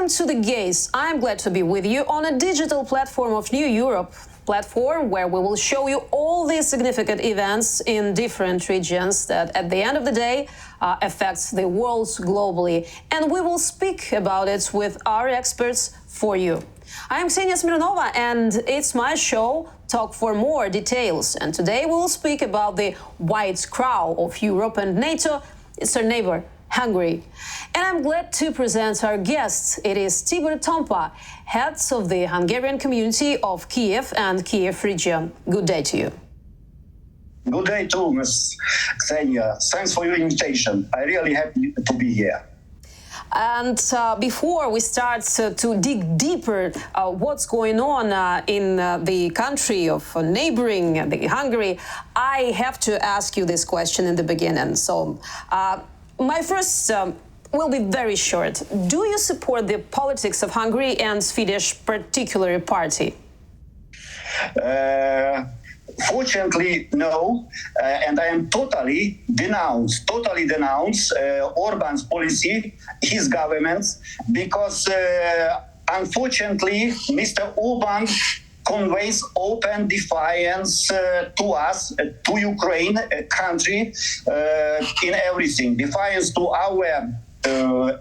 Welcome to The Gaze. I'm glad to be with you on a digital platform of New Europe, platform where we will show you all the significant events in different regions that at the end of the day affects the world globally. And we will speak about it with our experts for you. I'm Ksenia Smirnova and it's my show, Talk for More Details. And today we will speak about the white crow of Europe and NATO. It's our neighbor, Hungary. And I'm glad to present our guests. It is Tibor Tompa, head of the Hungarian community of Kyiv and Kyiv region. Good day to you. Good day too, Ms. Ksenia. Thanks for your invitation. I'm really happy to be here. And before we start to dig deeper what's going on in the country of neighboring Hungary, I have to ask you this question in the beginning. So my first will be very short. Do you support the politics of Hungary and Fidesz particular party? Fortunately, no, and I am totally denounce Orban's policy, his government, because unfortunately, Mr. Orban conveys open defiance to us, to Ukraine, country, in everything. Defiance to our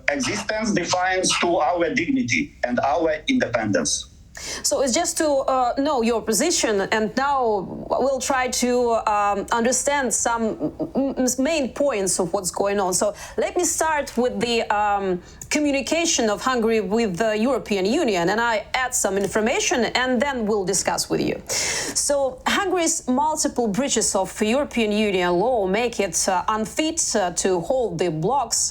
existence, defiance to our dignity and our independence. So it's just to know your position, and now we'll try to understand some main points of what's going on. So let me start with the communication of Hungary with the European Union, and I add some information and then we'll discuss with you. So Hungary's multiple breaches of European Union law make it unfit to hold the bloc's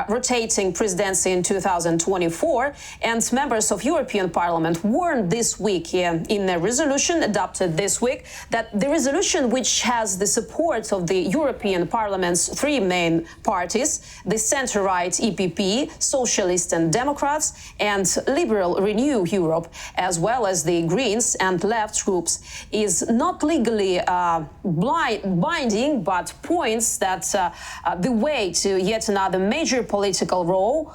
rotating presidency in 2024, and members of European Parliament warned this week in a resolution adopted this week that the resolution, which has the support of the European Parliament's three main parties, the centre-right EPP, Socialists and Democrats, and Liberal Renew Europe, as well as the Greens and left groups, is not legally binding, but points that the way to yet another major political row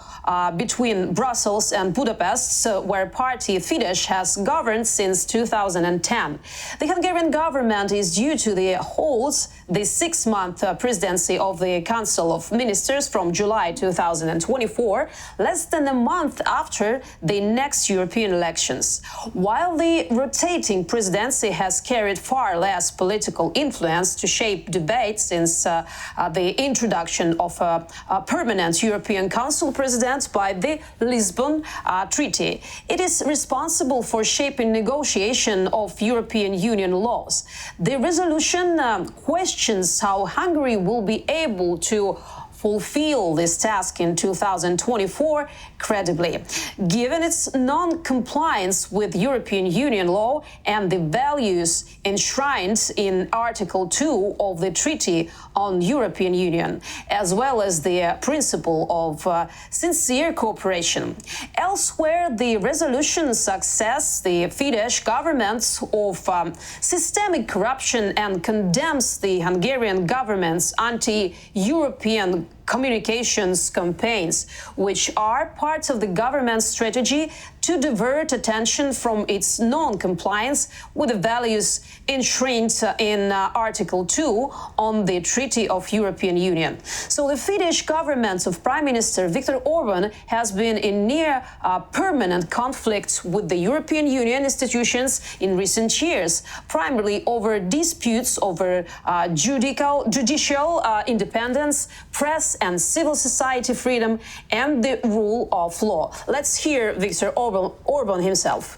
between Brussels and Budapest, where party Fidesz has governed since 2010. The Hungarian government is due to hold the 6-month presidency of the Council of Ministers from July 2024, less than a month after the next European elections. While the rotating presidency has carried far less political influence to shape debate since the introduction of a permanent European Council president by the Lisbon Treaty, it is responsible for shaping negotiation of European Union laws. The resolution questions how Hungary will be able to fulfill this task in 2024 credibly, given its non-compliance with European Union law and the values enshrined in Article 2 of the Treaty on European Union, as well as the principle of sincere cooperation. Elsewhere, the resolution success the Fidesz government of systemic corruption and condemns the Hungarian government's anti-European communications campaigns, which are part of the government's strategy to divert attention from its non-compliance with the values enshrined in Article 2 on the Treaty of European Union. So the Fidesz government of Prime Minister Viktor Orban has been in near permanent conflict with the European Union institutions in recent years, primarily over disputes over judicial independence, press and civil society freedom, and the rule of law. Let's hear Viktor Orban himself.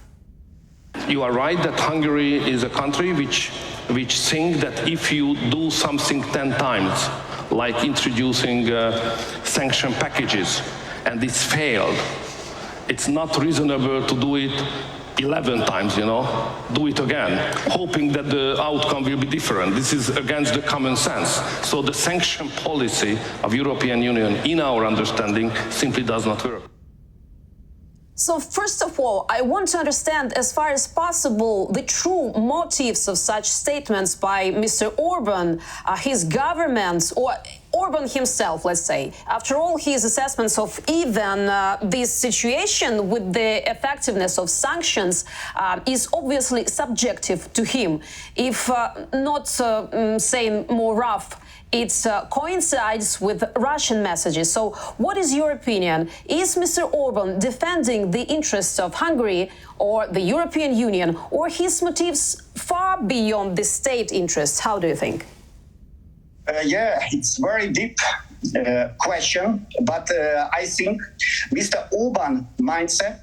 You are right that Hungary is a country which thinks that if you do something 10 times, like introducing sanction packages, and it's failed, it's not reasonable to do it 11 times, do it again, hoping that the outcome will be different. This is against the common sense. So the sanction policy of European Union, in our understanding, simply does not work. So first of all, I want to understand as far as possible the true motives of such statements by Mr. Orban, his government, or Orban himself, let's say, after all his assessments of even this situation with the effectiveness of sanctions is obviously subjective to him. If not saying more rough, it coincides with Russian messages. So what is your opinion? Is Mr. Orban defending the interests of Hungary or the European Union, or his motives far beyond the state interests? How do you think? Yeah, it's very deep question, but I think Mr. Orban mindset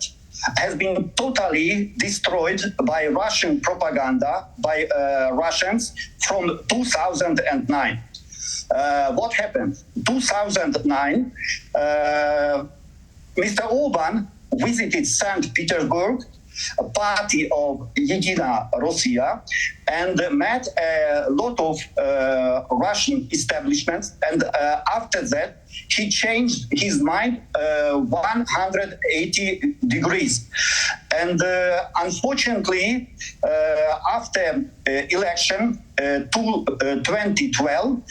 has been totally destroyed by Russian propaganda, by Russians from 2009. What happened? 2009, Mr. Orban visited St. Petersburg, a party of Yedina Russia, and met a lot of Russian establishments. And after that, he changed his mind 180 degrees. And unfortunately, after election 2012,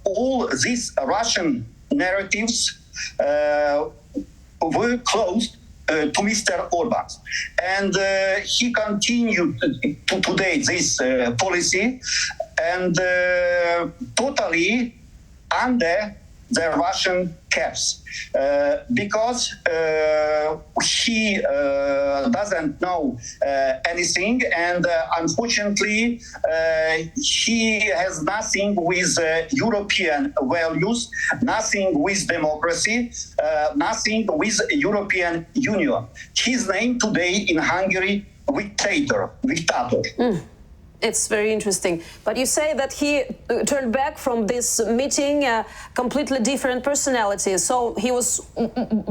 all these Russian narratives were closed to Mr. Orban. And he continued to today this policy and totally under the Russian caps because he doesn't know anything, and unfortunately he has nothing with European values, nothing with democracy, nothing with European Union. His name today in Hungary, dictator. It's very interesting. But you say that he turned back from this meeting completely different personality. So he was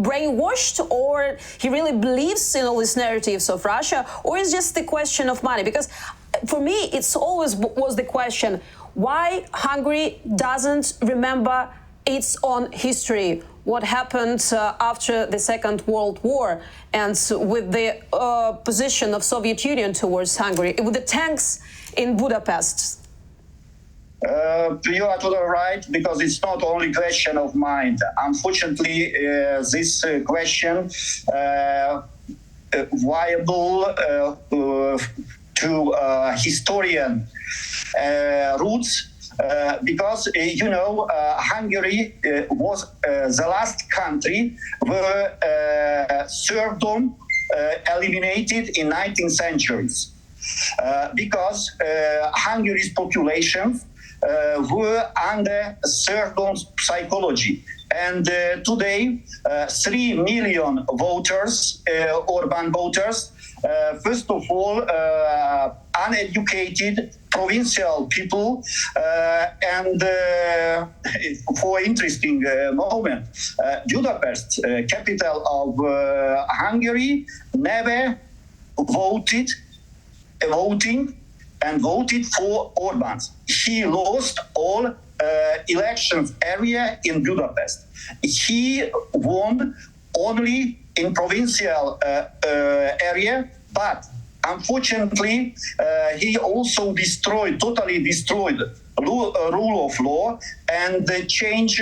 brainwashed, or he really believes in all these narratives of Russia, or is just the question of money? Because for me, it's always was the question, why Hungary doesn't remember its own history, what happened after the Second World War, and with the position of Soviet Union towards Hungary, with the tanks in Budapest. You are totally right, because it's not only question of mind. Unfortunately, this question viable to historian roots. Because, Hungary was the last country where serfdom eliminated in 19th centuries. Because Hungary's population were under serfdom psychology. And today, 3 million voters, urban voters, first of all, uneducated provincial people, and for interesting moment, Budapest, capital of Hungary, never voted for Orban. He lost all elections area in Budapest. He won only in provincial area, but unfortunately, he also totally destroyed rule of law and changed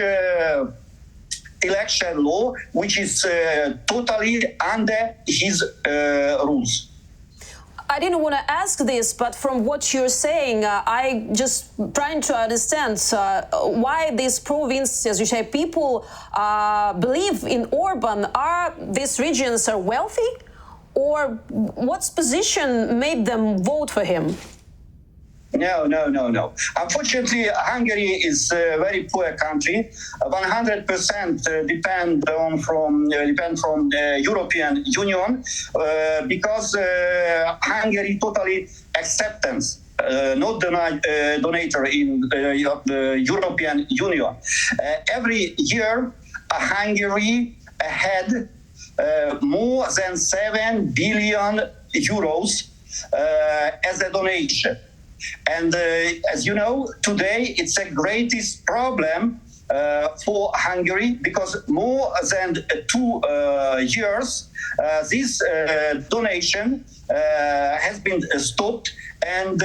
election law, which is totally under his rules. I didn't want to ask this, but from what you're saying, I just trying to understand why these provinces, as you say, people believe in Orban. Are these regions are wealthy, or what's position made them vote for him? No. Unfortunately, Hungary is a very poor country. 100% depend from the European Union because Hungary totally acceptance, not donator in the European Union. Every year, Hungary had more than 7 billion euros as a donation. And as you know, today it's the greatest problem for Hungary, because more than 2 years this donation has been stopped. And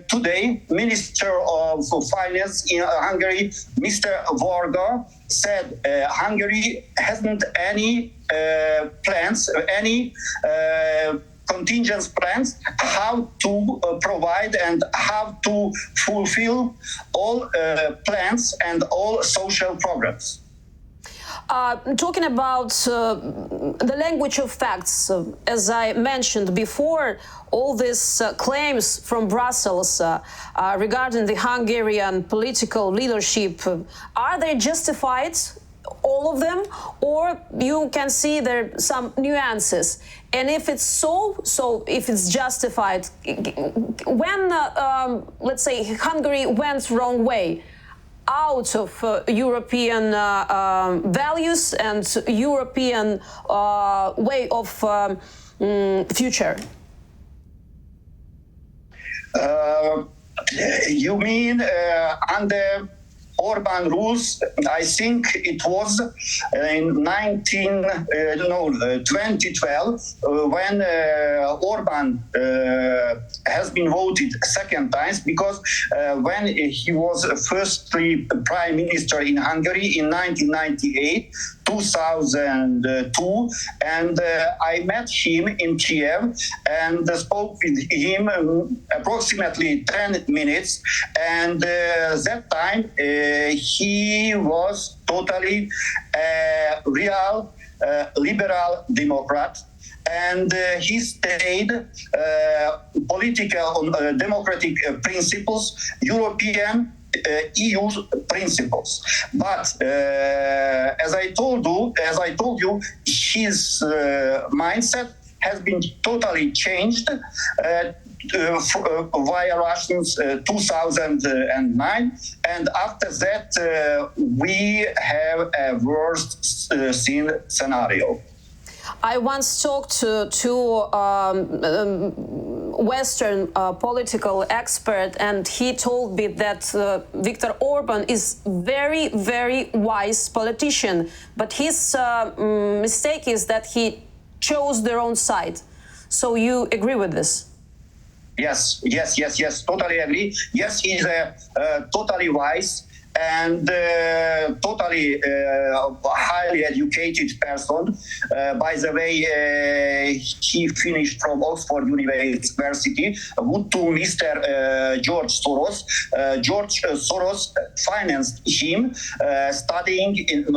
today, Minister of Finance in Hungary, Mr. Varga, said Hungary hasn't any plans, any contingent plans, how to provide and how to fulfill all plans and all social programs. Talking about the language of facts, as I mentioned before, all these claims from Brussels regarding the Hungarian political leadership, are they justified, all of them, or you can see there are some nuances? And if it's so if it's justified, when, let's say, Hungary went wrong way, out of European values and European way of future? You mean under Orban rules? I think it was in 2012 when Orban has been voted second time, because when he was firstly prime minister in Hungary in 1998, 2002, and I met him in Kyiv and spoke with him approximately 10 minutes, and that time he was totally a real liberal Democrat, and he stayed political democratic principles, European EU principles. But as I told you, his mindset has been totally changed via Russians 2009, and after that we have a worst scenario. I once talked to Western political expert, and he told me that Viktor Orban is very, very wise politician, but his mistake is that he chose the wrong side. So you agree with this? Yes, totally agree. Yes, he's a totally wise and totally highly educated person. By the way, he finished from Oxford University to Mr. George Soros. George Soros financed him studying in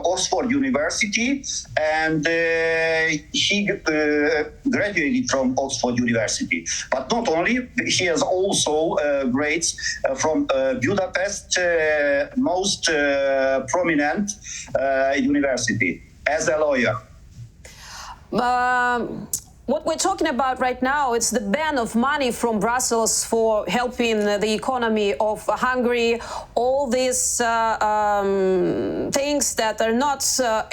Oxford University, and he graduated from Oxford University. But not only, he has also grades from Budapest, most prominent university, as a lawyer. What we're talking about right now, it's the ban of money from Brussels for helping the economy of Hungary. All these things that are not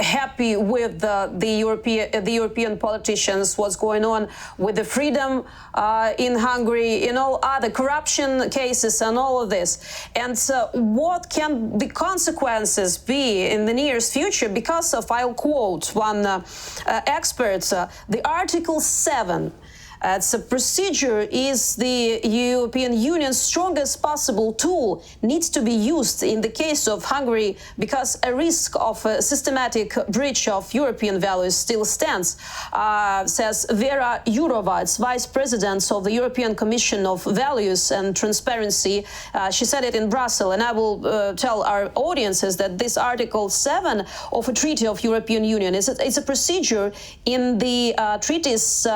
happy with the European politicians, what's going on with the freedom in Hungary, all other corruption cases and all of this. And what can the consequences be in the nearest future? Because of, I'll quote one expert, the Article 7. It's a procedure is the European Union's strongest possible tool, needs to be used in the case of Hungary because a risk of a systematic breach of European values still stands, says Vera Jourova, it's Vice President of the European Commission of Values and Transparency. She said it in Brussels, and I will tell our audiences that this Article 7 of a Treaty of European Union it's a procedure in the treaties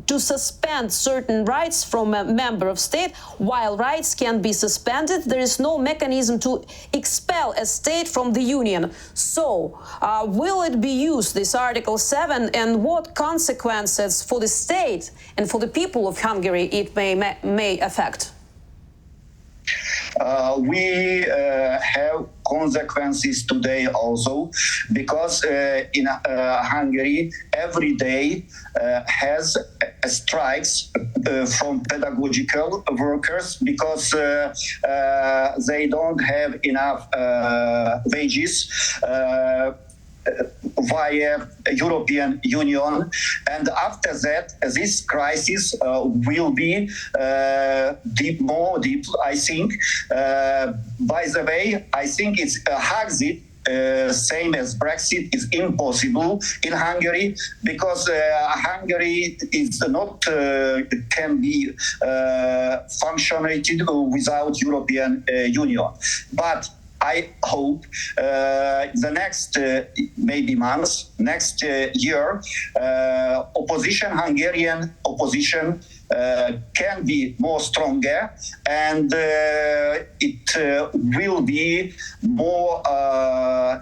to suspend certain rights from a member of state. While rights can be suspended, there is no mechanism to expel a state from the union. So, will it be used, this Article 7, and what consequences for the state and for the people of Hungary it may affect? we have consequences today also, because in Hungary every day has strikes from pedagogical workers, because they don't have enough wages via European Union, and after that this crisis will be more deep, I think. By the way, I think it's a Brexit, same as Brexit, is impossible in Hungary, because Hungary is not can be functionated without European Union. But I hope the next maybe months, next year, Hungarian opposition can be more stronger, and it will be more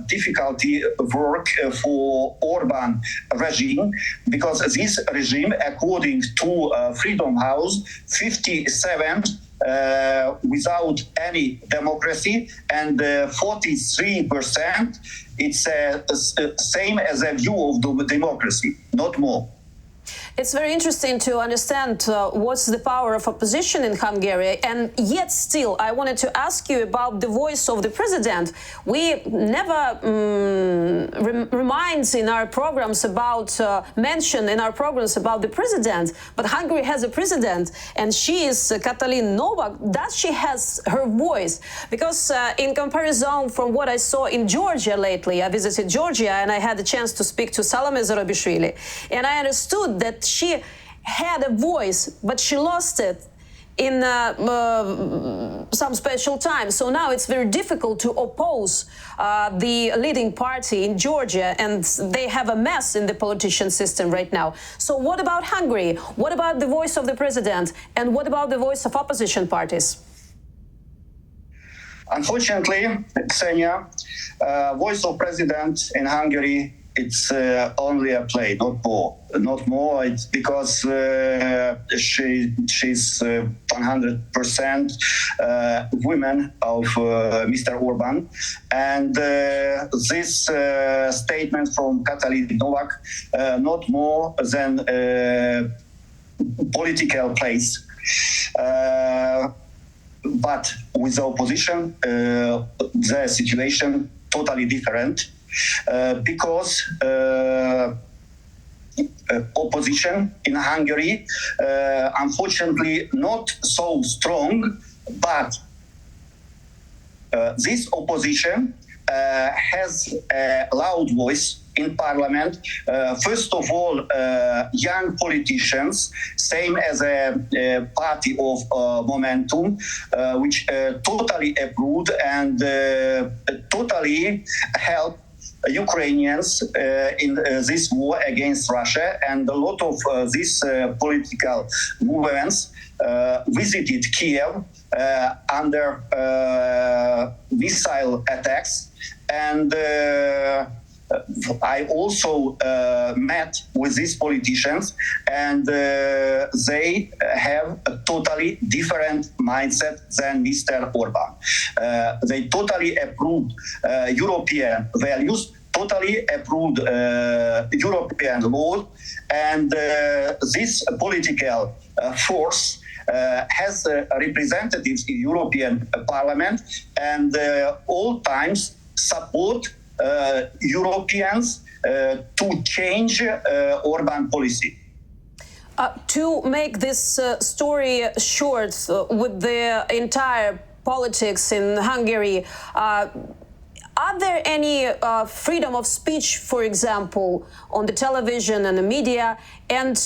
difficulty work for Orban regime, because this regime, according to Freedom House, 57 without any democracy, and 43%, it's same as a view of the democracy, not more. It's very interesting to understand what's the power of opposition in Hungary, and yet still I wanted to ask you about the voice of the president. We never reminds in our programs about, mention in our programs about the president, but Hungary has a president, and she is Katalin Novak. Does she has her voice? Because in comparison from what I saw in Georgia lately, I visited Georgia and I had a chance to speak to Salome Zorobishvili, and I understood that she had a voice, but she lost it in some special time. So now it's very difficult to oppose the leading party in Georgia, and they have a mess in the politician system right now. So what about Hungary? What about the voice of the president? And what about the voice of opposition parties? Unfortunately, Ksenia, voice of president in Hungary, it's only a play, not more. Not more. It's because she's 100% woman of Mr. Orban, and this statement from Katalin Novak not more than political plays. But with the opposition, the situation totally different. Because opposition in Hungary, unfortunately, not so strong, but this opposition has a loud voice in parliament. First of all, young politicians, same as a party of Momentum, which totally approved and totally helped Ukrainians in this war against Russia, and a lot of these political movements visited Kyiv under missile attacks, and I also met with these politicians, and they have a totally different mindset than Mr. Orban. They totally approved European values, totally approved European law, and this political force has representatives in European Parliament, and all times support Europeans to change Orban policy. To make this story short, with the entire politics in Hungary, are there any freedom of speech, for example, on the television and the media? And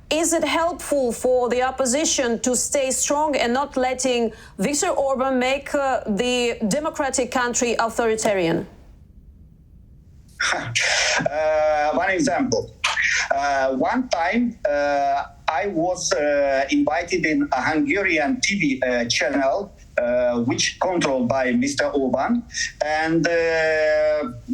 is it helpful for the opposition to stay strong and not letting Viktor Orban make the democratic country authoritarian? One example. One time I was invited in a Hungarian TV channel which controlled by Mr. Orban, and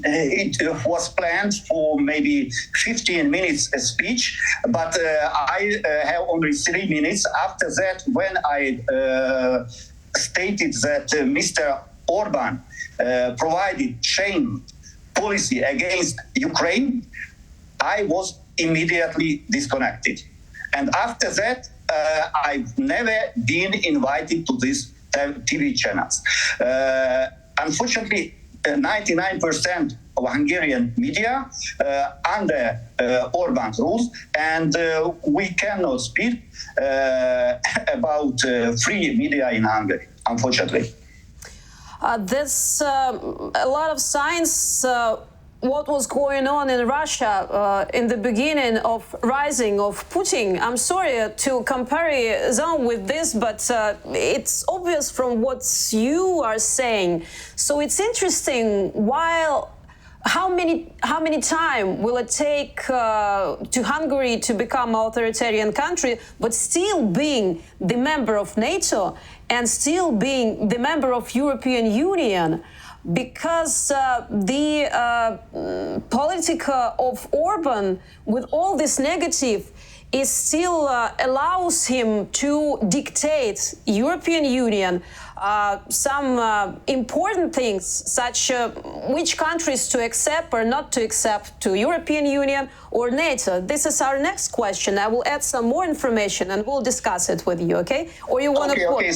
it was planned for maybe 15 minutes speech, but I have only 3 minutes. After that, when I stated that Mr. Orban provided shame policy against Ukraine, I was immediately disconnected. And after that, I've never been invited to these TV channels. Unfortunately, 99% of Hungarian media under Orban's rules, and we cannot speak about free media in Hungary, unfortunately. There's a lot of signs what was going on in Russia in the beginning of rising of Putin. I'm sorry to compare them with this, but it's obvious from what you are saying. So it's interesting, how many time will it take to Hungary to become an authoritarian country, but still being the member of NATO and still being the member of European Union? Because the politic of Orban, with all this negative, it still allows him to dictate European Union some important things, such which countries to accept or not to accept to European Union or NATO. This is our next question. I will add some more information and we'll discuss it with you, okay? Or you want to... Okay,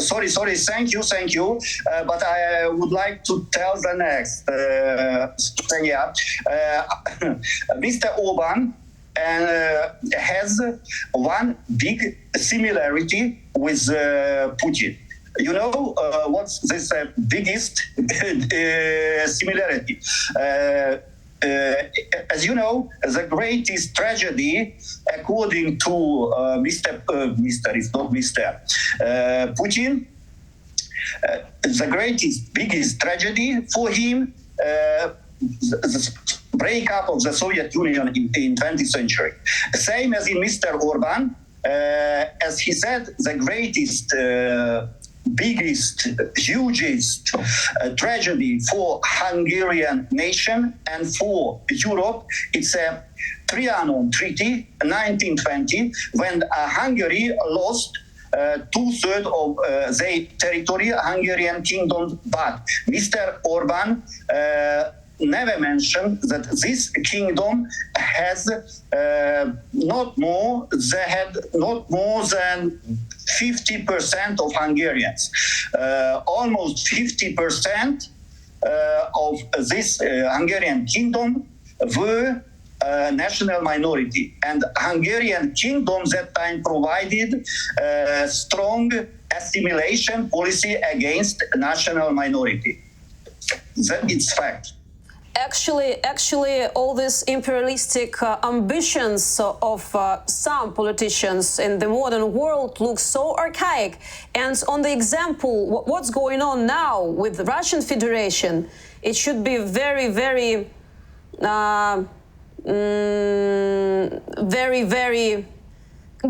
sorry, thank you. But I would like to tell the next. Mr. Orban has one big similarity with Putin. You know what's this biggest similarity? As you know, the greatest tragedy, according to Putin, the biggest tragedy for him, the breakup of the Soviet Union in 20th century. Same as in Mr. Orban, as he said, the greatest, biggest, hugest tragedy for Hungarian nation and for Europe, it's a Trianon Treaty, 1920, when Hungary lost two-thirds of their territory, Hungarian kingdom, but Mr. Orban never mentioned that this kingdom has not more than 50% of Hungarians. Almost 50% of this Hungarian kingdom were national minority, and Hungarian kingdom that time provided strong assimilation policy against national minority. That it's fact. Actually, all these imperialistic ambitions of some politicians in the modern world look so archaic. And on the example, what's going on now with the Russian Federation, it should be very, very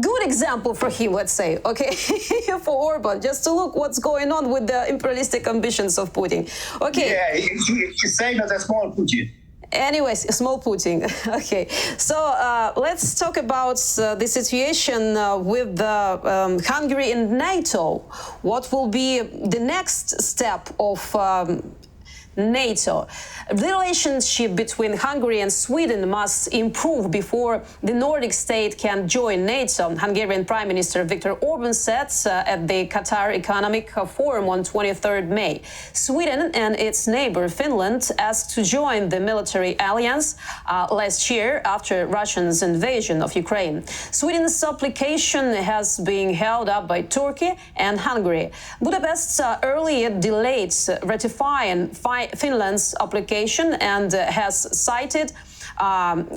good example for him, let's say, okay, for Orban, just to look what's going on with the imperialistic ambitions of Putin. Okay. Yeah, he's saying that a small Putin. Anyways, a small Putin. Okay, so let's talk about the situation with Hungary and NATO. What will be the next step of NATO? The relationship between Hungary and Sweden must improve before the Nordic state can join NATO, Hungarian Prime Minister Viktor Orban said at the Qatar Economic Forum on 23rd May. Sweden and its neighbor Finland asked to join the military alliance last year after Russia's invasion of Ukraine. Sweden's application has been held up by Turkey and Hungary. Budapest earlier delayed ratifying Finland's application and has cited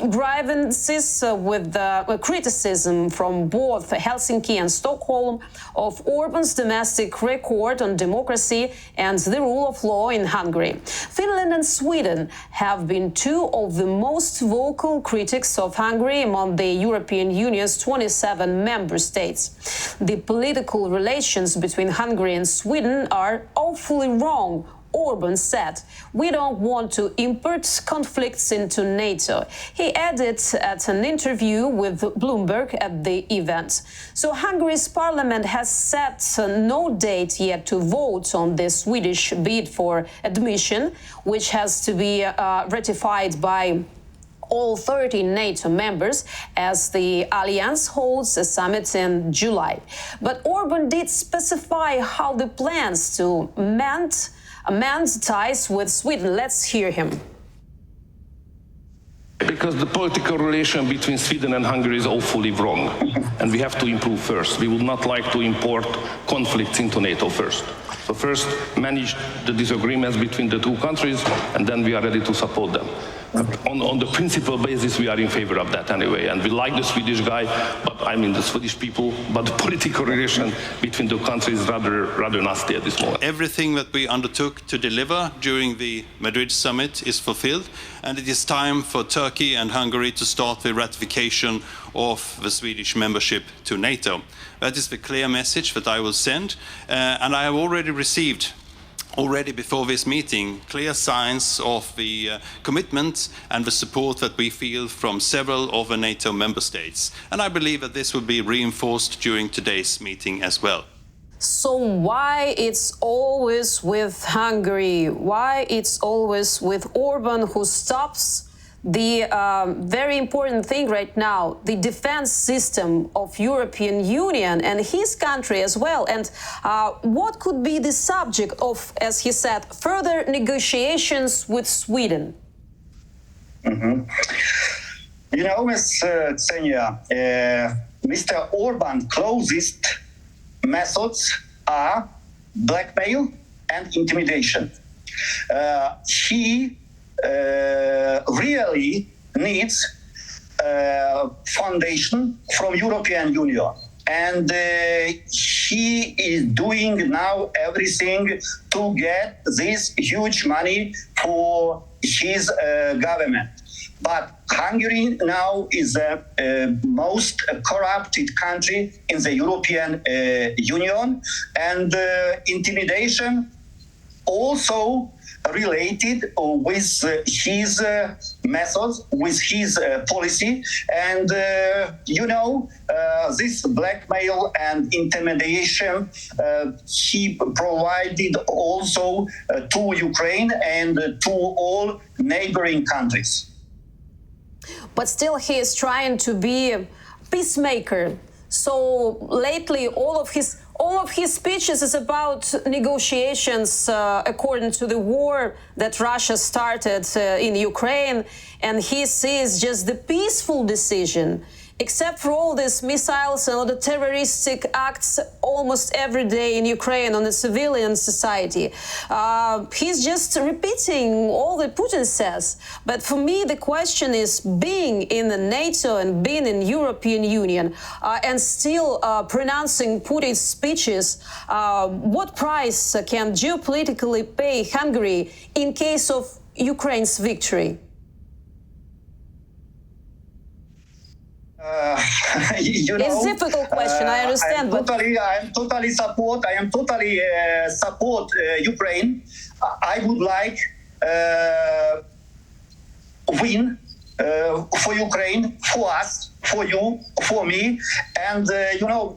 grievances with criticism from both Helsinki and Stockholm of Orban's domestic record on democracy and the rule of law in Hungary. Finland and Sweden have been two of the most vocal critics of Hungary among the European Union's 27 member states. The political relations between Hungary and Sweden are awfully wrong, Orban said, "We don't want to import conflicts into NATO." He added at an interview with Bloomberg at the event. So Hungary's parliament has set no date yet to vote on the Swedish bid for admission, which has to be ratified by all 30 NATO members as the alliance holds a summit in July. But Orban did specify how the plans to mend ties with Sweden. Let's hear him. Because the political relation between Sweden and Hungary is awfully wrong, and we have to improve first. We would not like to import conflicts into NATO first. So first, manage the disagreements between the two countries, and then we are ready to support them. On the principal basis, we are in favor of that anyway, and we like the Swedish guy, but I mean the Swedish people, but the political relation between the countries is rather nasty at this moment. Everything that we undertook to deliver during the Madrid summit is fulfilled, and it is time for Turkey and Hungary to start the ratification of the Swedish membership to NATO. That is the clear message that I will send, and I have already received before this meeting, clear signs of the commitment and the support that we feel from several of the NATO member states. And I believe that this will be reinforced during today's meeting as well. So why it's always with Hungary? Why it's always with Orban, who stops the very important thing right now, the defense system of European Union and his country as well? And what could be the subject of, as he said, further negotiations with Sweden? Mm-hmm. You know, Ms. Ksenia, Mr. Orban's closest methods are blackmail and intimidation. He really needs foundation from European Union, and he is doing now everything to get this huge money for his government. But Hungary now is the most corrupted country in the European Union, and intimidation also related with his methods, with his policy. And, this blackmail and intimidation he provided also to Ukraine and to all neighboring countries. But still he is trying to be a peacemaker. So lately all of his speeches is about negotiations according to the war that Russia started in Ukraine, and he sees just the peaceful decision. Except for all these missiles and all the terroristic acts almost every day in Ukraine on the civilian society. He's just repeating all that Putin says. But for me, the question is, being in the NATO and being in European Union and still pronouncing Putin's speeches, what price can geopolitically pay Hungary in case of Ukraine's victory? It's a difficult question, I understand. I am totally support Ukraine. I would like win for Ukraine, for us, for you, for me. And,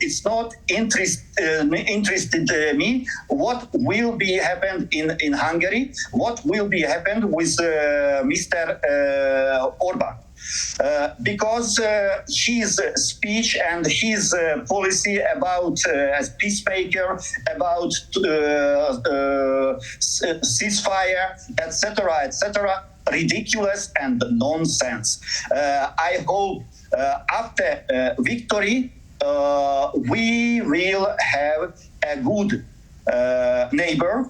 it's not interested me what will be happen in Hungary, what will be happen with Mr. Orban. Because his speech and his policy about as peacemaker, about ceasefire, etc., ridiculous and nonsense. I hope after victory we will have a good neighbor,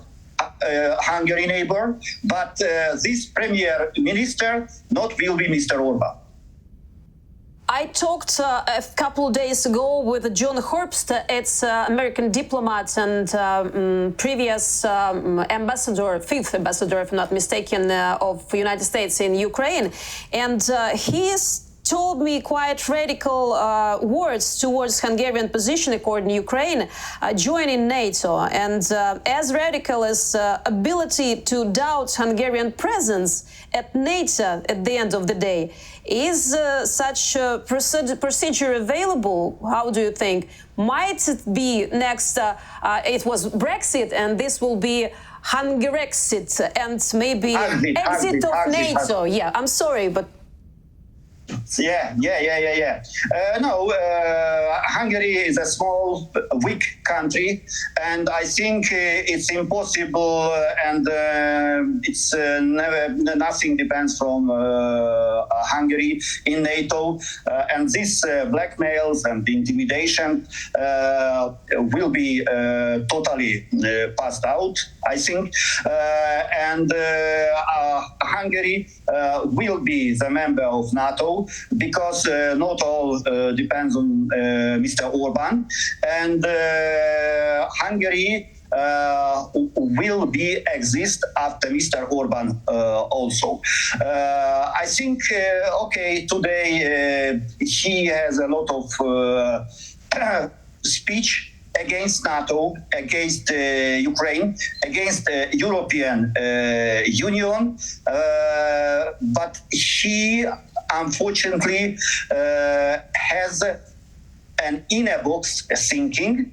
Hungary neighbor, but this premier minister not will be Mr. Orban. I talked a couple of days ago with John Herbst. It's American diplomat and previous ambassador, fifth ambassador, if I'm not mistaken, of the United States in Ukraine. And he is told me quite radical words towards Hungarian position, according to Ukraine, joining NATO, and as radical as ability to doubt Hungarian presence at NATO at the end of the day. Is such a procedure available? How do you think? Might it be next, it was Brexit, and this will be Hungarexit, and maybe exit of NATO? Yeah, I'm sorry, but Yeah. No, Hungary is a small, weak country, and I think it's impossible, and it's never, nothing depends from Hungary in NATO, and this blackmails and intimidation will be totally passed out, I think, and Hungary will be the member of NATO, because not all depends on Mr. Orban, and Hungary will be exist after Mr. Orban also. I think, okay, today he has a lot of speech against NATO, against Ukraine, against the European Union, but he unfortunately has an inner box thinking.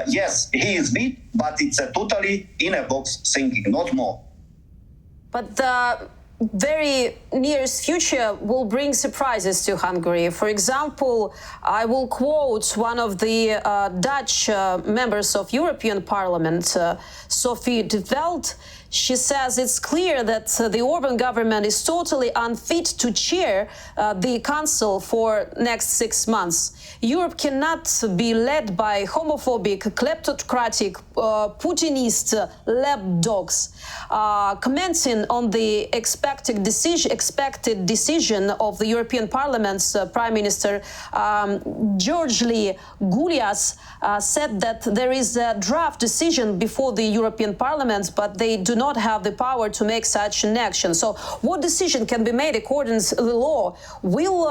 Yes, he is weak, but it's a totally inner box thinking, not more. But the very nearest future will bring surprises to Hungary. For example, I will quote one of the Dutch members of European Parliament, Sophie de Veld. She says it's clear that the Orban government is totally unfit to chair the council for next 6 months. Europe cannot be led by homophobic, kleptocratic, Putinist lapdogs. Commenting on the expected decision of the European Parliament's Prime Minister George Gulias said that there is a draft decision before the European Parliament, but they do not have the power to make such an action. So what decision can be made according to the law? Will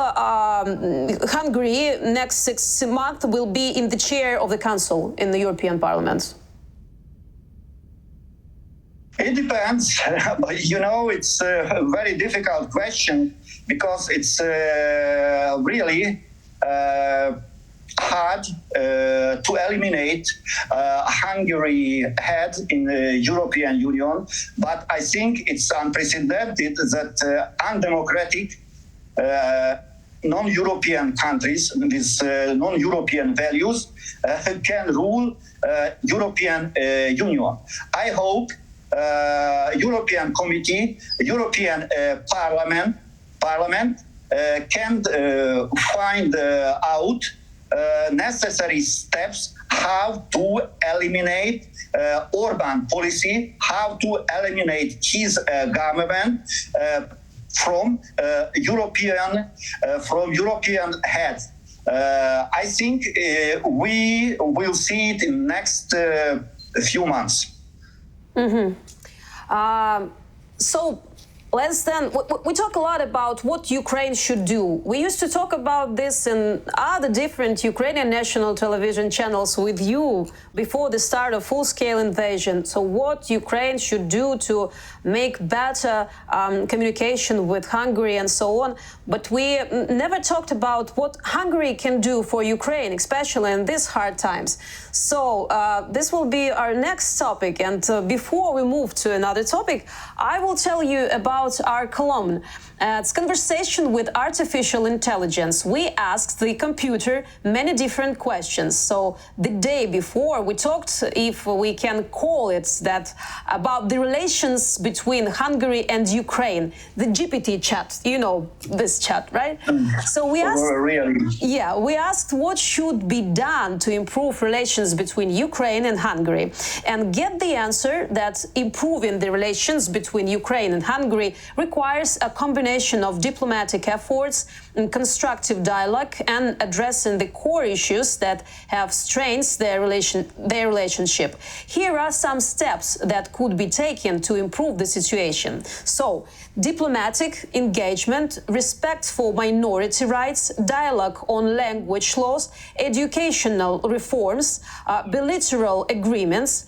Hungary next 6 months will be in the chair of the Council in the European Parliament? It depends, but you know, it's a very difficult question, because it's really hard to eliminate Hungary head in the European Union, but I think it's unprecedented that undemocratic non-European countries with non-European values can rule European Union. I hope European Committee, European Parliament can find out necessary steps how to eliminate Orban policy, how to eliminate his government from European heads. I think we will see it in next few months. Mm-hmm. So let's then, we talk a lot about what Ukraine should do. We used to talk about this in other different Ukrainian national television channels with you before the start of full-scale invasion. So what Ukraine should do to make better communication with Hungary and so on. But we never talked about what Hungary can do for Ukraine, especially in these hard times. So this will be our next topic. And before we move to another topic, I will tell you about our column. It's conversation with artificial intelligence. We asked the computer many different questions. So the day before we talked, if we can call it that, about the relations between Hungary and Ukraine, the GPT chat, you know this chat, right? So we asked, we asked what should be done to improve relations between Ukraine and Hungary, and get the answer that improving the relations between Ukraine and Hungary requires a combination of diplomatic efforts and constructive dialogue and addressing the core issues that have strained their relationship. Here are some steps that could be taken to improve the situation. So, diplomatic engagement, respect for minority rights, dialogue on language laws, educational reforms, bilateral agreements,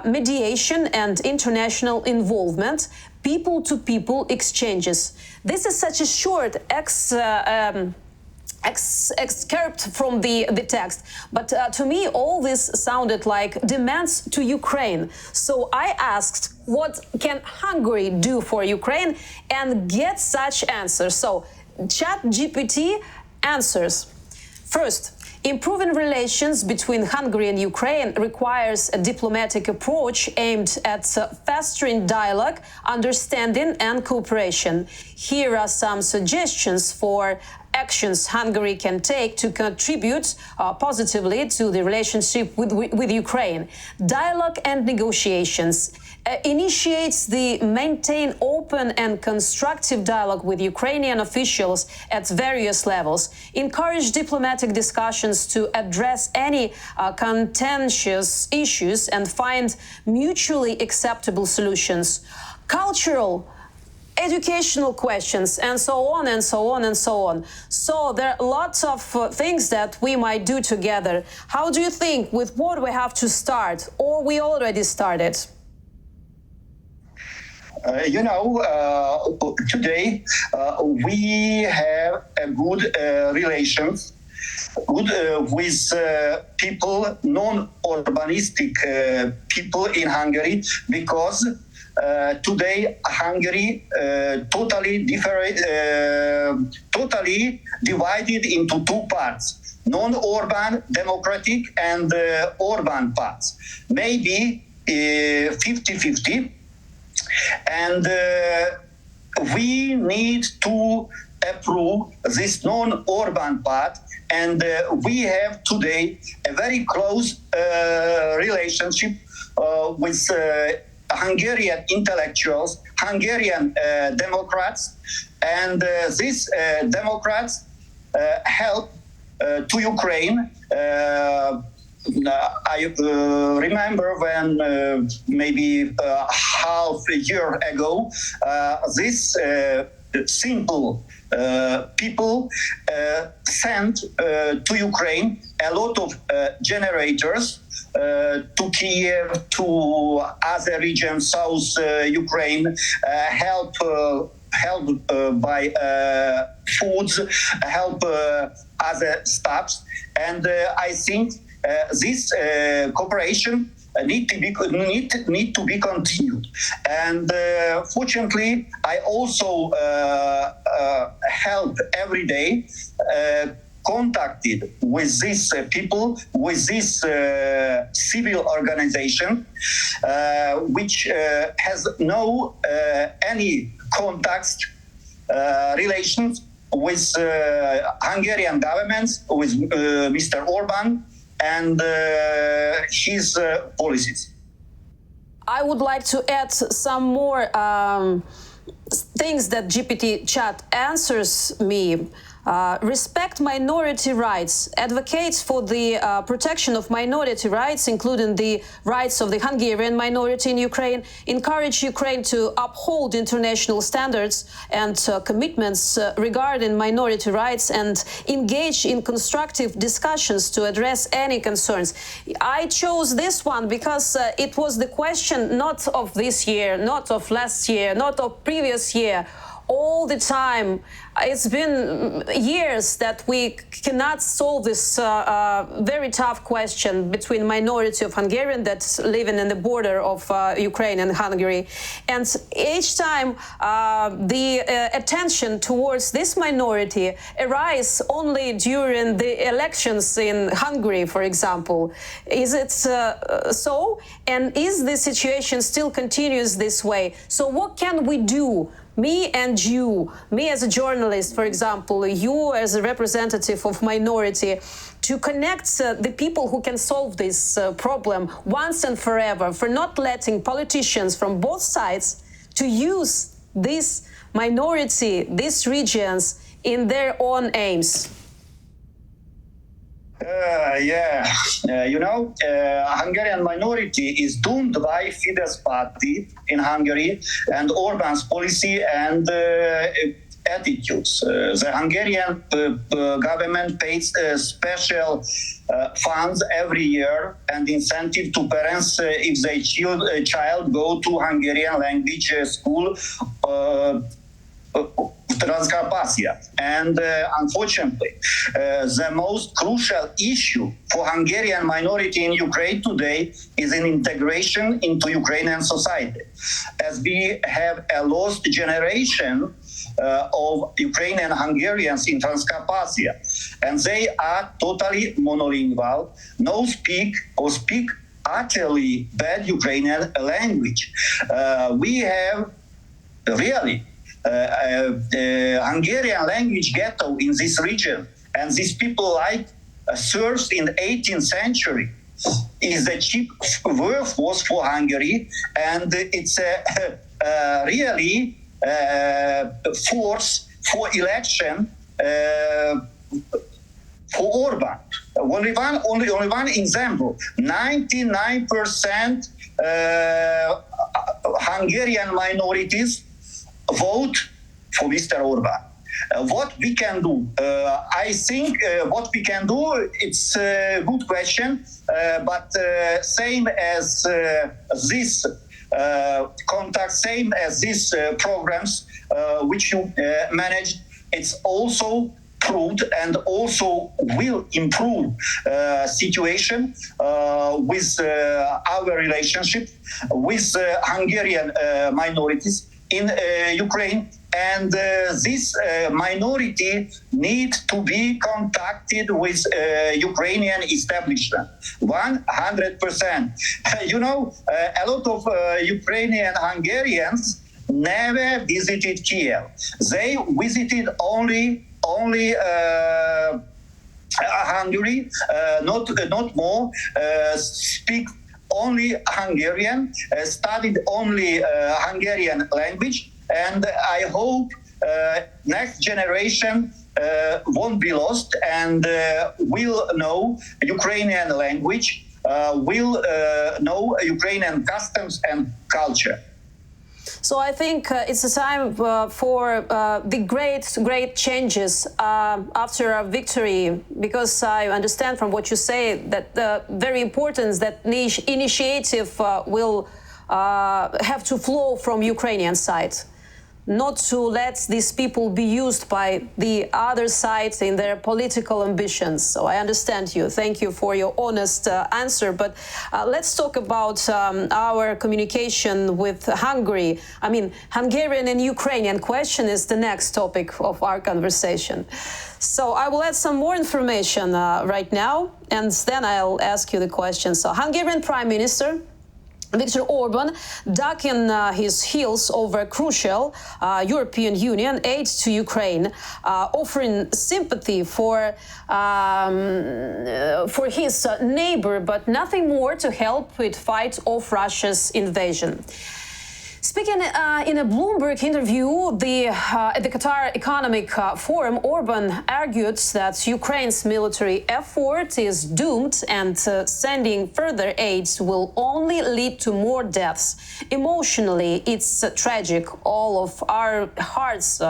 mediation and international involvement, people-to-people exchanges. This is such a short excerpt from the text, but to me all this sounded like demands to Ukraine. So I asked, what can Hungary do for Ukraine, and get such answers. So ChatGPT answers. First, improving relations between Hungary and Ukraine requires a diplomatic approach aimed at fostering dialogue, understanding and cooperation. Here are some suggestions for actions Hungary can take to contribute positively to the relationship with Ukraine. Dialogue and negotiations. Initiates the maintain open and constructive dialogue with Ukrainian officials at various levels. Encourage diplomatic discussions to address any contentious issues and find mutually acceptable solutions. Cultural, educational questions, and so on and so on and so on. So there are lots of things that we might do together. How do you think, with what we have to start, or we already started? Today we have a good relations with people, non-urbanistic people in Hungary, because today Hungary totally divided into two parts: non-urban, democratic, and urban parts. Maybe 50-50. And we need to approve this non-urban part, and we have today a very close relationship with Hungarian intellectuals, Hungarian Democrats, and these Democrats help to Ukraine. I remember when maybe half a year ago, this simple people sent to Ukraine a lot of generators to Kyiv, to other regions, South Ukraine, help by foods, help other stuffs, and I think this cooperation need to be continued. And fortunately, I also help every day, contacted with these people, with this civil organization, which has no any contacts, relations with Hungarian governments, with Mr. Orban and his policies. I would like to add some more things that GPT chat answers me. Respect minority rights, advocates for the protection of minority rights, including the rights of the Hungarian minority in Ukraine, encourage Ukraine to uphold international standards and commitments regarding minority rights, and engage in constructive discussions to address any concerns. I chose this one because it was the question not of this year, not of last year, not of previous year. All the time, it's been years that we cannot solve this very tough question between minority of Hungarians that's living in the border of Ukraine and Hungary. And each time the attention towards this minority arises only during the elections in Hungary, for example. Is it so? And is the situation still continues this way? So what can we do? Me and you, me as a journalist, for example, you as a representative of minority, to connect the people who can solve this problem once and forever, for not letting politicians from both sides to use this minority, these regions, in their own aims? Hungarian minority is doomed by Fidesz party in Hungary and Orban's policy and attitudes. The Hungarian government pays special funds every year and incentive to parents if their child go to Hungarian language school. Transcarpathia. And unfortunately, the most crucial issue for Hungarian minority in Ukraine today is an integration into Ukrainian society. As we have a lost generation of Ukrainian Hungarians in Transcarpathia, and they are totally monolingual, no speak utterly bad Ukrainian language. We have really Hungarian language ghetto in this region, and these people like serfs in the 18th century is a cheap workforce for Hungary, and it's a really force for election for Orban. Only one example: 99% Hungarian minorities vote for Mr. Orban. What we can do? I think what we can do, it's a good question, but same as this contact, same as these programs which you managed, it's also proved and also will improve situation with our relationship with Hungarian minorities in Ukraine, and this minority need to be contacted with Ukrainian establishment 100%. You know, a lot of Ukrainian Hungarians never visited Kyiv. They visited only Hungary, not more, speak only Hungarian, studied only Hungarian language, and I hope next generation won't be lost and will know Ukrainian language, will know Ukrainian customs and culture. So I think it's a time for the great changes after a victory, because I understand from what you say that very important that initiative will have to flow from Ukrainian side, not to let these people be used by the other side in their political ambitions. So I understand you. Thank you for your honest answer. But let's talk about our communication with Hungary. I mean, Hungarian and Ukrainian question is the next topic of our conversation. So I will add some more information right now, and then I'll ask you the question. So Hungarian Prime Minister Viktor Orban ducking his heels over crucial European Union aid to Ukraine, offering sympathy for his neighbor, but nothing more to help with fight off Russia's invasion. Speaking in a Bloomberg interview at the Qatar Economic Forum, Orban argued that Ukraine's military effort is doomed and sending further aid will only lead to more deaths. Emotionally, it's tragic. All of our hearts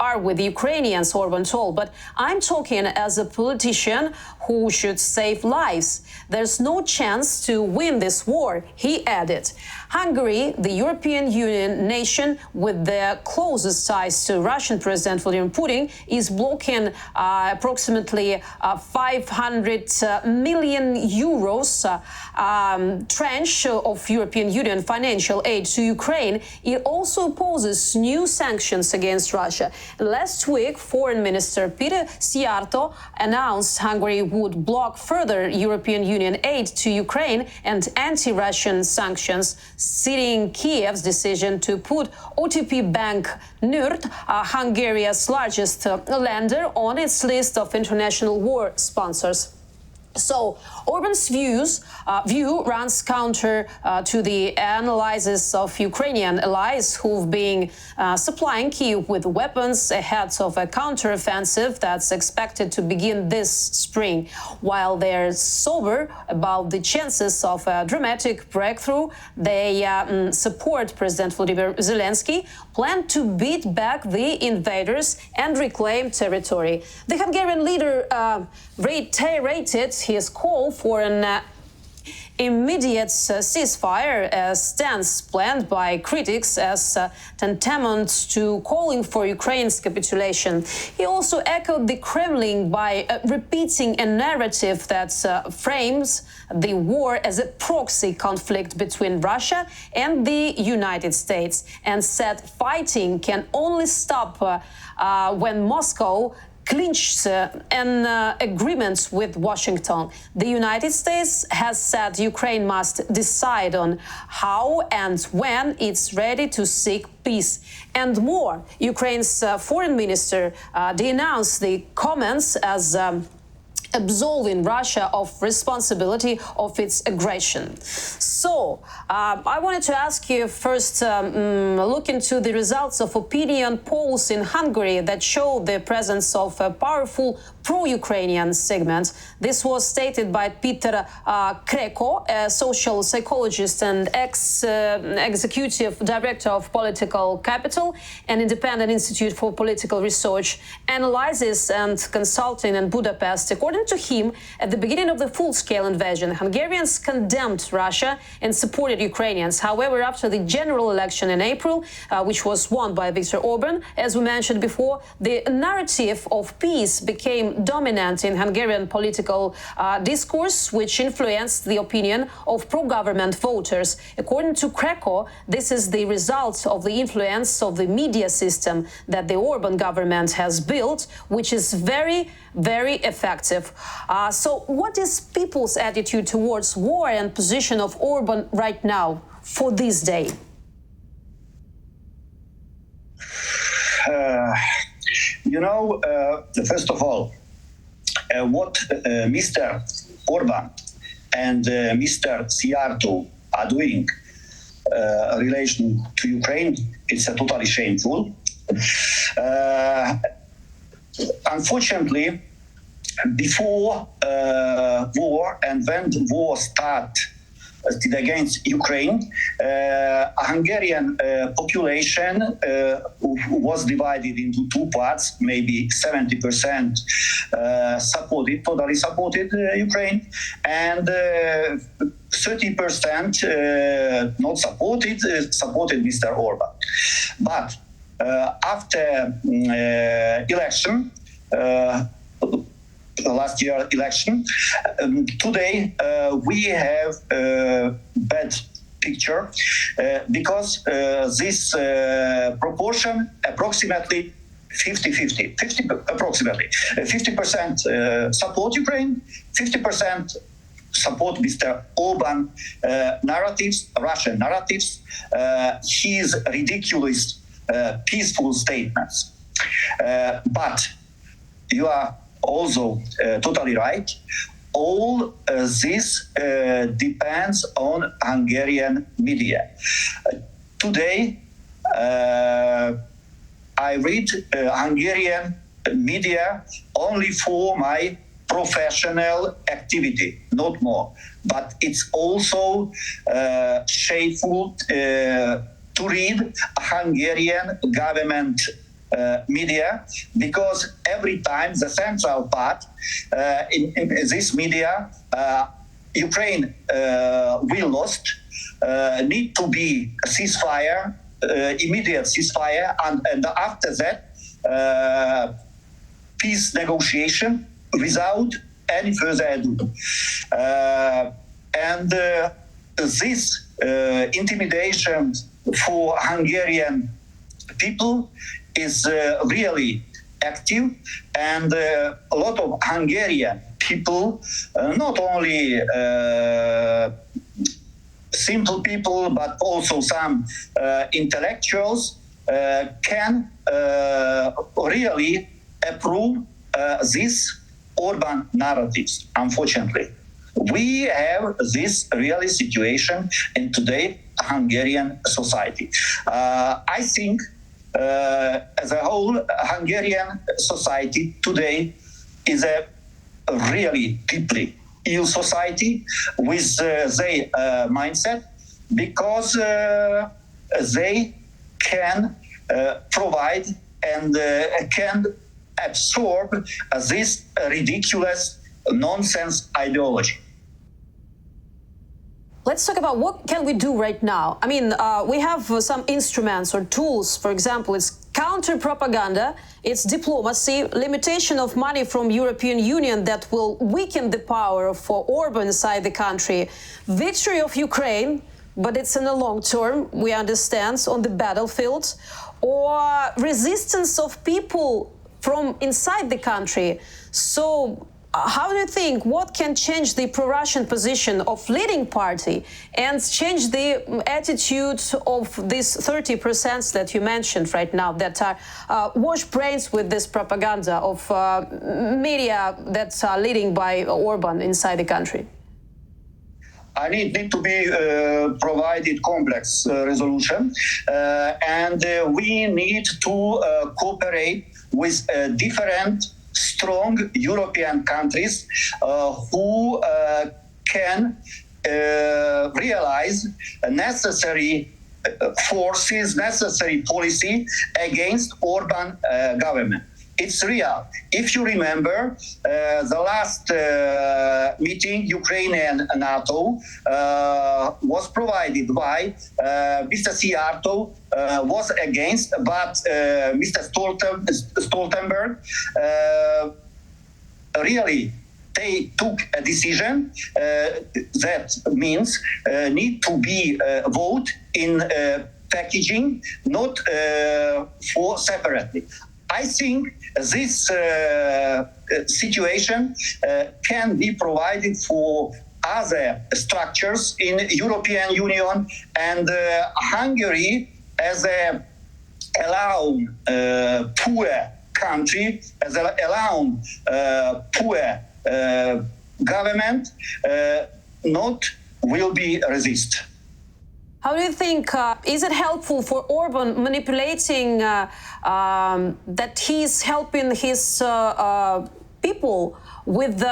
are with the Ukrainians, Orban told. But I'm talking as a politician who should save lives. There's no chance to win this war, he added. Hungary, the European Union nation with the closest ties to Russian President Vladimir Putin, is blocking approximately 500 million euros tranche of European Union financial aid to Ukraine. It also opposes new sanctions against Russia. Last week, Foreign Minister Peter Szijjártó announced Hungary would block further European Union aid to Ukraine and anti-Russian sanctions, citing Kyiv's decision to put OTP bank Nord, Hungary's largest lender, on its list of international war sponsors. So Orban's view runs counter to the analysis of Ukrainian allies who've been supplying Kyiv with weapons ahead of a counteroffensive that's expected to begin this spring. While they're sober about the chances of a dramatic breakthrough, they support President Volodymyr Zelensky, plan to beat back the invaders and reclaim territory. The Hungarian leader reiterated his call for an immediate ceasefire, a stance planned by critics as tantamount to calling for Ukraine's capitulation. He also echoed the Kremlin by repeating a narrative that frames the war as a proxy conflict between Russia and the United States, and said fighting can only stop when Moscow clinches an agreement with Washington. The United States has said Ukraine must decide on how and when it's ready to seek peace. And more, Ukraine's foreign minister denounced the comments as absolving Russia of responsibility of its aggression. So, I wanted to ask you first, look into the results of opinion polls in Hungary that show the presence of a powerful pro-Ukrainian segment. This was stated by Peter Kreko, a social psychologist and executive director of Political Capital, an independent institute for political research, analysis and consulting in Budapest. According to him, at the beginning of the full-scale invasion, Hungarians condemned Russia and supported Ukrainians. However, after the general election in April, which was won by Viktor Orban, as we mentioned before, the narrative of peace became dominant in Hungarian political discourse, which influenced the opinion of pro-government voters. According to Kreko, this is the result of the influence of the media system that the Orban government has built, which is very, very effective. So what is people's attitude towards war and position of Orban right now for this day? First of all, what Mr. Orban and Mr. Szijjártó are doing in relation to Ukraine, it's totally shameful. Unfortunately, before war and when the war started against Ukraine, Hungarian population was divided into two parts. Maybe 70% totally supported Ukraine, and 30% not supported Mr. Orban. But after election, last year election, today we have a bad picture because this proportion approximately 50-50, approximately 50% support Ukraine, 50% support Mr. Orban narratives, Russian narratives, his ridiculous peaceful statements. But you are also totally right. All this depends on Hungarian media. Today, I read Hungarian media only for my professional activity, not more. But it's also shameful to read Hungarian government media, because every time the central part in this media, Ukraine will lost, need to be a ceasefire, immediate ceasefire, and after that peace negotiation without any further ado. And this intimidation for Hungarian people is really active, and a lot of Hungarian people, not only simple people, but also some intellectuals, can really approve this Orban narratives, unfortunately. We have this really situation in today Hungarian society. I think as a whole, Hungarian society today is a really deeply ill society with their mindset, because they can provide and can absorb this ridiculous nonsense ideology. Let's talk about what can we do right now. I mean, we have some instruments or tools. For example, it's counter-propaganda, it's diplomacy, limitation of money from European Union that will weaken the power of Orban inside the country, victory of Ukraine, but it's in the long term, we understand, on the battlefield, or resistance of people from inside the country. So how do you think, what can change the pro-Russian position of leading party and change the attitude of these 30% that you mentioned right now that are wash brains with this propaganda of media that's leading by Orban inside the country? I need to be provided complex resolution, and we need to cooperate with different strong European countries who can realize necessary forces, necessary policy against Orban government. It's real. If you remember, the last meeting, Ukrainian NATO was provided by Mr. Szijjártó was against, but Mr. Stoltenberg really they took a decision that means need to be vote in packaging, not for separately. I think this situation can be provided for other structures in European Union, and Hungary as a allowed poor country, as a allowed poor government, not will be resist. How do you think, is it helpful for Orban manipulating that he's helping his people with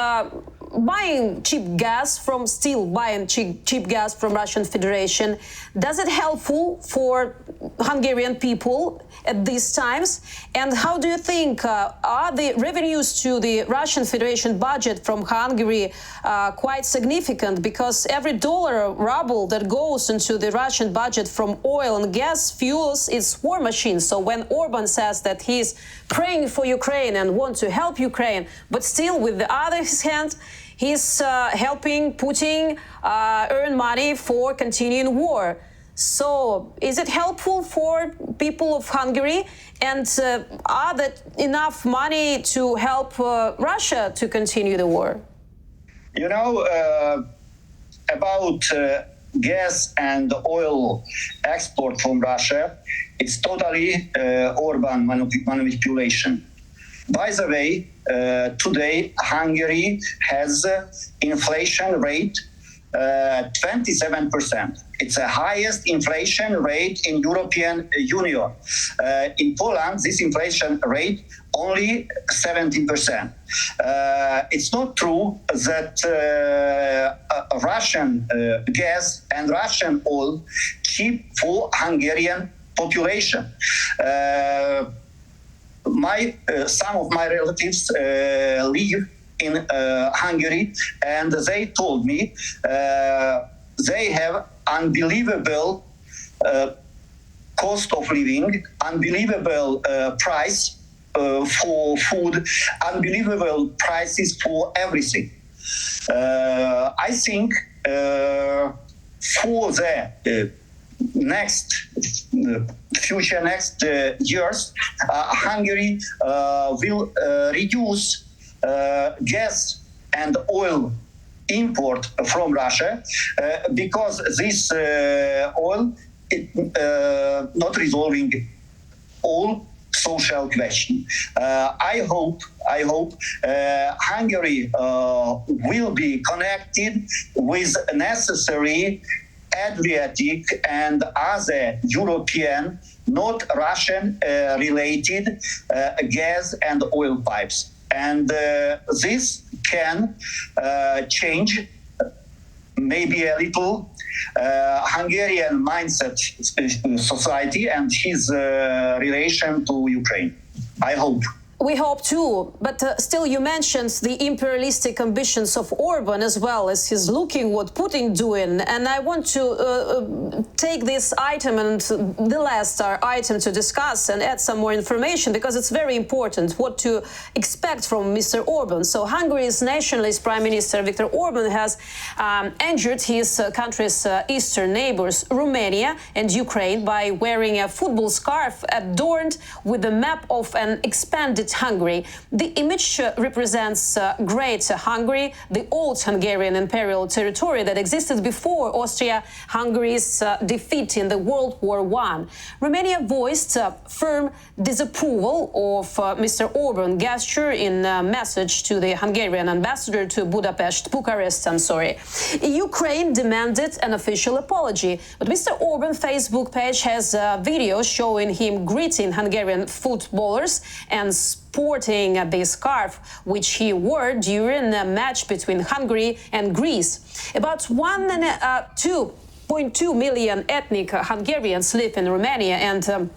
buying cheap gas from, still buying cheap gas from Russian Federation? Does it helpful for Hungarian people at these times? And how do you think, are the revenues to the Russian Federation budget from Hungary quite significant? Because every dollar ruble that goes into the Russian budget from oil and gas fuels is war machine. So when Orban says that he's praying for Ukraine and wants to help Ukraine, but still with the other hand, he's helping Putin earn money for continuing war. So is it helpful for people of Hungary? And are there enough money to help Russia to continue the war? You know, about gas and oil export from Russia, it's totally Orban manipulation. By the way, today Hungary has inflation rate 27%. It's the highest inflation rate in European Union. In Poland, this inflation rate only 17%. It's not true that Russian gas and Russian oil cheap for Hungarian population. Some of my relatives live in Hungary, and they told me they have unbelievable cost of living, unbelievable price for food, unbelievable prices for everything. I think for the next years, Hungary will reduce gas and oil import from Russia because this oil not resolving all social question. I hope Hungary will be connected with necessary Adriatic and other European, not Russian related gas and oil pipes. And this can change maybe a little Hungarian mindset society and his relation to Ukraine. I hope. We hope too, but still you mentioned the imperialistic ambitions of Orban as well as he's looking what Putin doing, and I want to take this item and the last item to discuss and add some more information because it's very important what to expect from Mr. Orban. So Hungary's nationalist Prime Minister Viktor Orban has injured his country's eastern neighbors Romania and Ukraine by wearing a football scarf adorned with a map of an expanded Hungary. The image represents Great Hungary, the old Hungarian imperial territory that existed before Austria-Hungary's defeat in the World War I. Romania voiced firm disapproval of Mr. Orban's gesture in a message to the Hungarian ambassador to Bucharest. Ukraine demanded an official apology, but Mr. Orban's Facebook page has videos showing him greeting Hungarian footballers and sporting the scarf which he wore during a match between Hungary and Greece. About 2.2 million ethnic Hungarians live in Romania and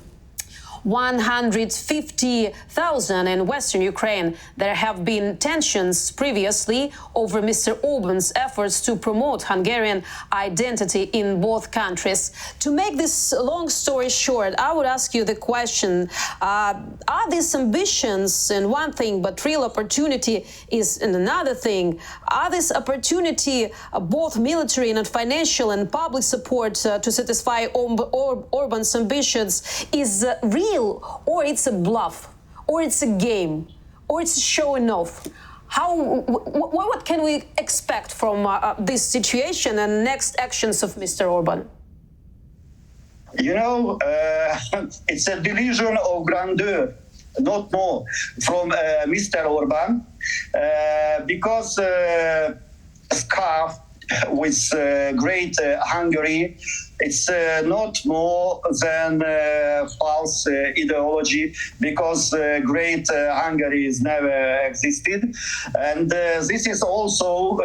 150,000 in Western Ukraine. There have been tensions previously over Mr. Orban's efforts to promote Hungarian identity in both countries. To make this long story short, I would ask you the question, are these ambitions in one thing, but real opportunity is in another thing? Are this opportunity both military and financial and public support to satisfy Orban's ambitions is real? Or it's a bluff, or it's a game, or it's showing off? What can we expect from this situation and next actions of Mr. Orban? You know, it's a delusion of grandeur, not more, from Mr. Orban, because scarf with Great Hungary, it's not more than false ideology, because Great Hungary has never existed. And this is also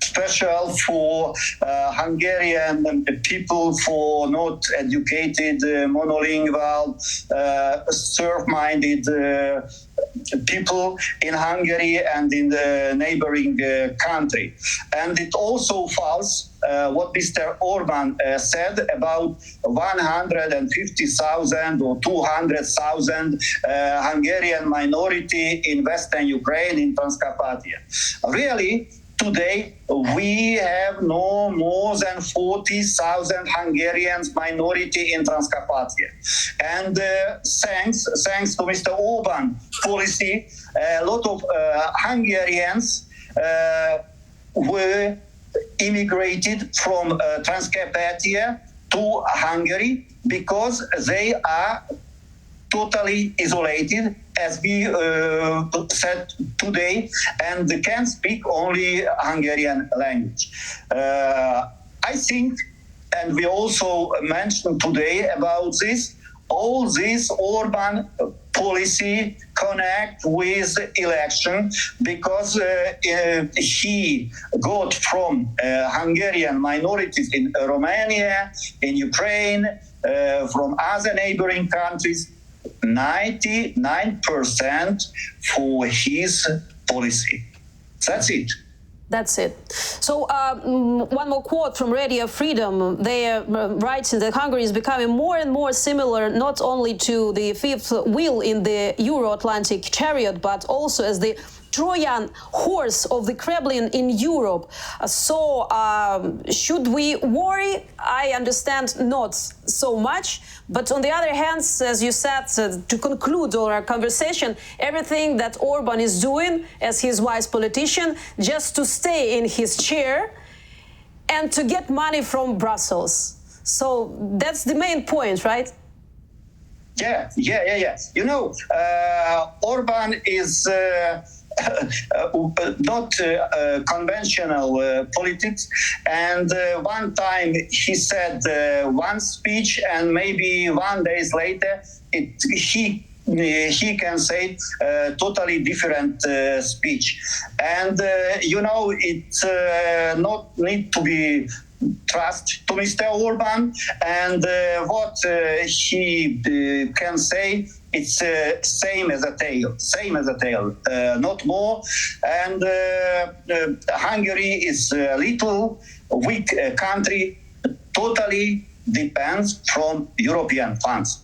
special for Hungarian people, for not educated, monolingual, serf-minded people in Hungary and in the neighboring country. And it also false what Mr. Orban said about 150,000 or 200,000 Hungarian minority in Western Ukraine, in Transcarpathia. Really, today, we have no more than 40,000 Hungarians minority in Transcarpathia. And thanks to Mr. Orban policy, a lot of Hungarians were immigrated from Transcarpathia to Hungary because they are totally isolated, as we said today, and they can speak only Hungarian language. I think, and we also mentioned today about this, all this Orban policy connect with election, because he got from Hungarian minorities in Romania, in Ukraine, from other neighboring countries, 99% for his policy. That's it. That's it. So one more quote from Radio Freedom. They are writing that Hungary is becoming more and more similar not only to the fifth wheel in the Euro-Atlantic chariot, but also as the Trojan horse of the Kremlin in Europe. So should we worry? I understand not so much. But on the other hand, as you said, to conclude our conversation, everything that Orban is doing as his wise politician, just to stay in his chair and to get money from Brussels. So that's the main point, right? Yeah. You know, Orban is not conventional politics, and one time he said one speech, and maybe 1 day later he can say totally different speech, and you know, it's not need to be trust to Mr. Orban, and what he can say, it's same as a tale, not more. And Hungary is a little weak country, totally depends from European funds.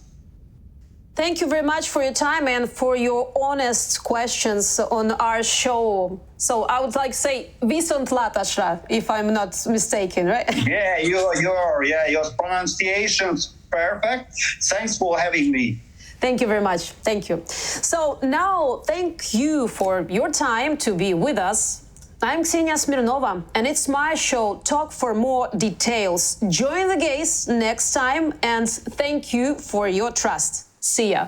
Thank you very much for your time and for your honest questions on our show. So I would like to say Viszont látásra, if I'm not mistaken, right? Yeah, your pronunciation's perfect. Thanks for having me. Thank you very much. Thank you. So now, thank you for your time to be with us. I'm Ksenia Smirnova, and it's my show, Talk for More Details. Join the gays next time, and thank you for your trust. See ya.